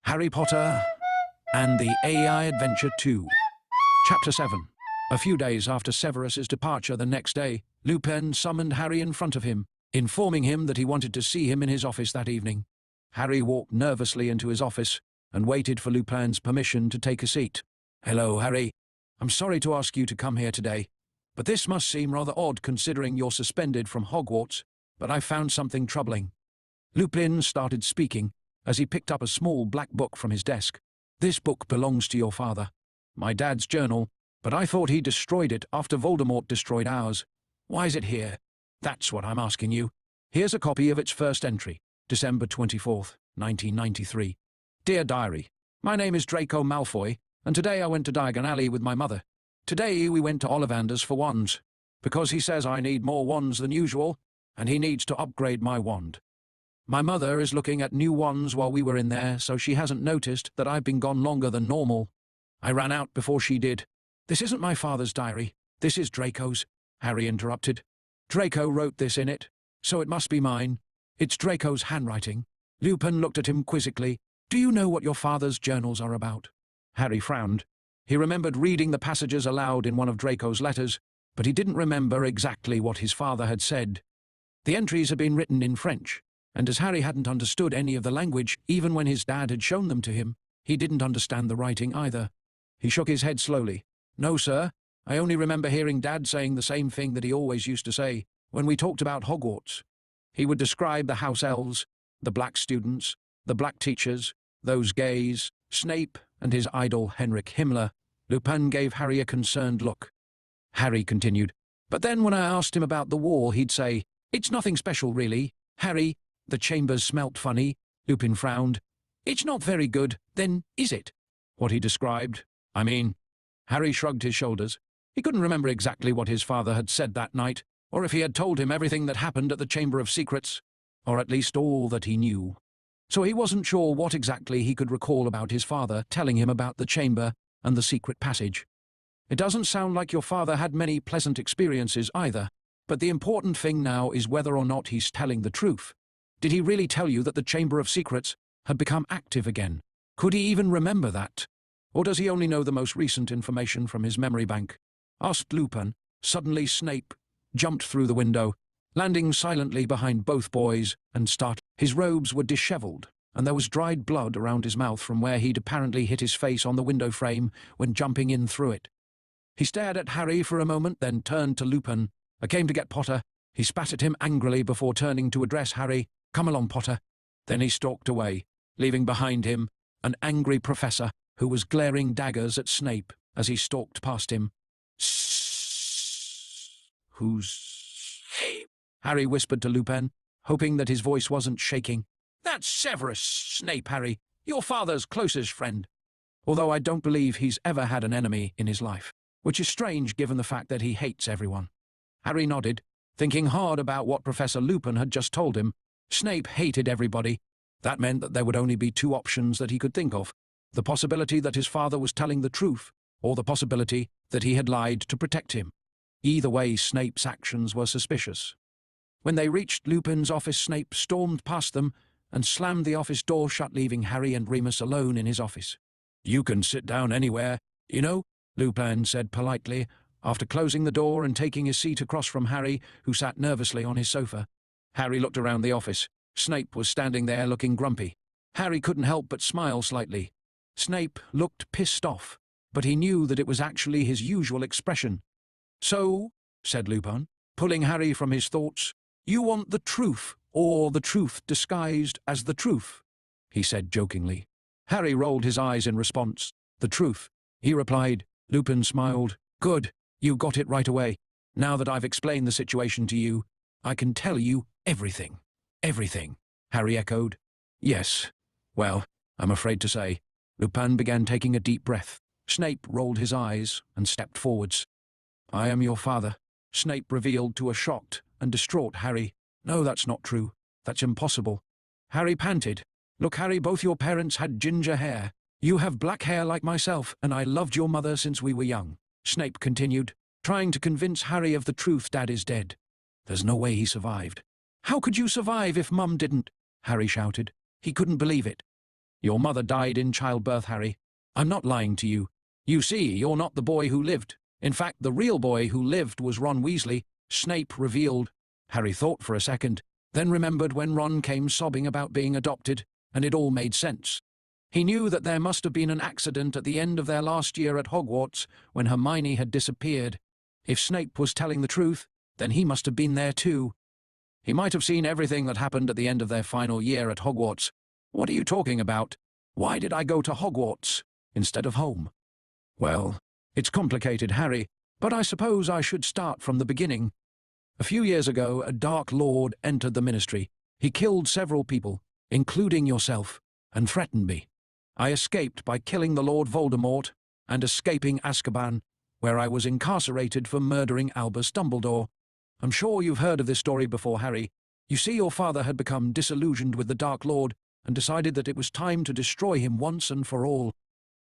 Harry Potter and the AI Adventure 2. Chapter 7. A few days after Severus's departure the next day, Lupin summoned Harry in front of him, informing him that he wanted to see him in his office that evening. Harry walked nervously into his office and waited for Lupin's permission to take a seat. "Hello, Harry. I'm sorry to ask you to come here today, but this must seem rather odd considering you're suspended from Hogwarts, but I've found something troubling." Lupin started speaking as he picked up a small black book from his desk. "This book belongs to your father, my dad's journal, but I thought he destroyed it after Voldemort destroyed ours. Why is it here? That's what I'm asking you. Here's a copy of its first entry, December 24th, 1993. Dear Diary, my name is Draco Malfoy, and today I went to Diagon Alley with my mother. Today we went to Ollivander's for wands, because he says I need more wands than usual, and he needs to upgrade my wand. My mother is looking at new wands while we were in there, so she hasn't noticed that I've been gone longer than normal. I ran out before she did. This isn't my father's diary. This is Draco's," Harry interrupted. "Draco wrote this in it, so it must be mine. It's Draco's handwriting." Lupin looked at him quizzically. "Do you know what your father's journals are about?" Harry frowned. He remembered reading the passages aloud in one of Draco's letters, but he didn't remember exactly what his father had said. The entries had been written in French, and as Harry hadn't understood any of the language, even when his dad had shown them to him, he didn't understand the writing either. He shook his head slowly. "No, sir. I only remember hearing Dad saying the same thing that he always used to say when we talked about Hogwarts. He would describe the house elves, the black students, the black teachers, those gays, Snape, and his idol Henrik Himmler." Lupin gave Harry a concerned look. Harry continued, "But then when I asked him about the wall, he'd say, 'It's nothing special, really. Harry, the chambers smelt funny.'" Lupin frowned. "It's not very good, then, is it?" "What he described? I mean..." Harry shrugged his shoulders. He couldn't remember exactly what his father had said that night, or if he had told him everything that happened at the Chamber of Secrets, or at least all that he knew. So he wasn't sure what exactly he could recall about his father telling him about the chamber and the secret passage. "It doesn't sound like your father had many pleasant experiences either, but the important thing now is whether or not he's telling the truth. Did he really tell you that the Chamber of Secrets had become active again? Could he even remember that? Or does he only know the most recent information from his memory bank?" asked Lupin. Suddenly Snape jumped through the window, landing silently behind both boys, and started. His robes were disheveled, and there was dried blood around his mouth from where he'd apparently hit his face on the window frame when jumping in through it. He stared at Harry for a moment, then turned to Lupin. "I came to get Potter." He spat at him angrily before turning to address Harry. "Come along, Potter." Then he stalked away, leaving behind him an angry professor who was glaring daggers at Snape as he stalked past him. "Who's Snape?" Harry whispered to Lupin, hoping that his voice wasn't shaking. "That's Severus Snape, Harry, your father's closest friend. Although I don't believe he's ever had an enemy in his life, which is strange given the fact that he hates everyone." Harry nodded, thinking hard about what Professor Lupin had just told him. Snape hated everybody. That meant that there would only be two options that he could think of: the possibility that his father was telling the truth, or the possibility that he had lied to protect him. Either way, Snape's actions were suspicious. When they reached Lupin's office, Snape stormed past them and slammed the office door shut, leaving Harry and Remus alone in his office. "You can sit down anywhere, you know," Lupin said politely, after closing the door and taking his seat across from Harry, who sat nervously on his sofa. Harry looked around the office. Snape was standing there looking grumpy. Harry couldn't help but smile slightly. Snape looked pissed off, but he knew that it was actually his usual expression. "So," said Lupin, pulling Harry from his thoughts, "you want the truth, or the truth disguised as the truth?" he said jokingly. Harry rolled his eyes in response. "The truth," he replied. Lupin smiled. "Good, you got it right away. Now that I've explained the situation to you, I can tell you everything." "Everything," Harry echoed. "Yes. Well, I'm afraid to say." Lupin began taking a deep breath. Snape rolled his eyes and stepped forwards. "I am your father," Snape revealed to a shocked and distraught Harry. "No, that's not true. That's impossible." Harry panted. "Look, Harry, both your parents had ginger hair. You have black hair like myself, and I loved your mother since we were young," Snape continued, trying to convince Harry of the truth. "Dad is dead. There's no way he survived." "How could you survive if Mum didn't?" Harry shouted. He couldn't believe it. Your mother died in childbirth, Harry. I'm not lying to you. You see, you're not the boy who lived. In fact, the real boy who lived was Ron Weasley, Snape revealed. Harry thought for a second, then remembered when Ron came sobbing about being adopted, and it all made sense. He knew that there must have been an accident at the end of their last year at Hogwarts when Hermione had disappeared. If Snape was telling the truth, then he must have been there too. He might have seen everything that happened at the end of their final year at Hogwarts. What are you talking about? Why did I go to Hogwarts instead of home? Well, it's complicated, Harry, but I suppose I should start from the beginning. A few years ago, a Dark Lord entered the Ministry. He killed several people, including yourself, and threatened me. I escaped by killing the Lord Voldemort and escaping Azkaban, where I was incarcerated for murdering Albus Dumbledore. I'm sure you've heard of this story before, Harry. You see, your father had become disillusioned with the Dark Lord and decided that it was time to destroy him once and for all.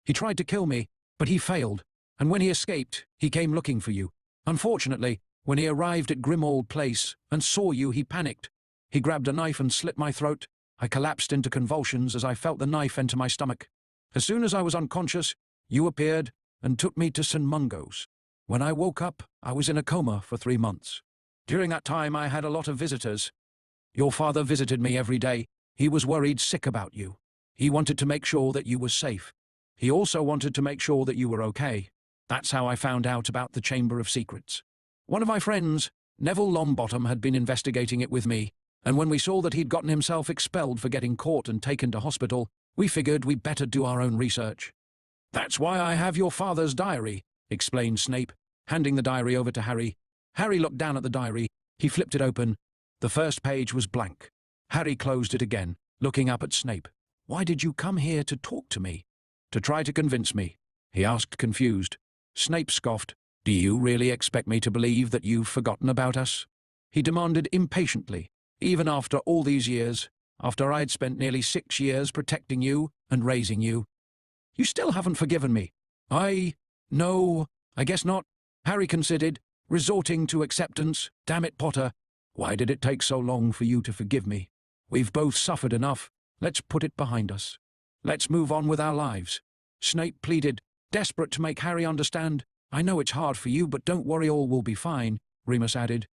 He tried to kill me, but he failed, and when he escaped, he came looking for you. Unfortunately, when he arrived at Grimmauld Place and saw you, he panicked. He grabbed a knife and slit my throat. I collapsed into convulsions as I felt the knife enter my stomach. As soon as I was unconscious, you appeared and took me to St. Mungo's. When I woke up, I was in a coma for 3 months. During that time, I had a lot of visitors. Your father visited me every day. He was worried sick about you. He wanted to make sure that you were safe. He also wanted to make sure that you were okay. That's how I found out about the Chamber of Secrets. One of my friends, Neville Longbottom, had been investigating it with me, and when we saw that he'd gotten himself expelled for getting caught and taken to hospital, we figured we'd better do our own research. That's why I have your father's diary, explained Snape, handing the diary over to Harry. Harry looked down at the diary. He flipped it open. The first page was blank. Harry closed it again, looking up at Snape. Why did you come here to talk to me? To try to convince me? He asked, confused. Snape scoffed. Do you really expect me to believe that you've forgotten about us? He demanded impatiently. Even after all these years, after I'd spent nearly 6 years protecting you and raising you. You still haven't forgiven me. No, I guess not. Harry considered, resorting to acceptance. Damn it, Potter. Why did it take so long for you to forgive me? We've both suffered enough. Let's put it behind us. Let's move on with our lives. Snape pleaded, desperate to make Harry understand. I know it's hard for you, but don't worry, all will be fine, Remus added.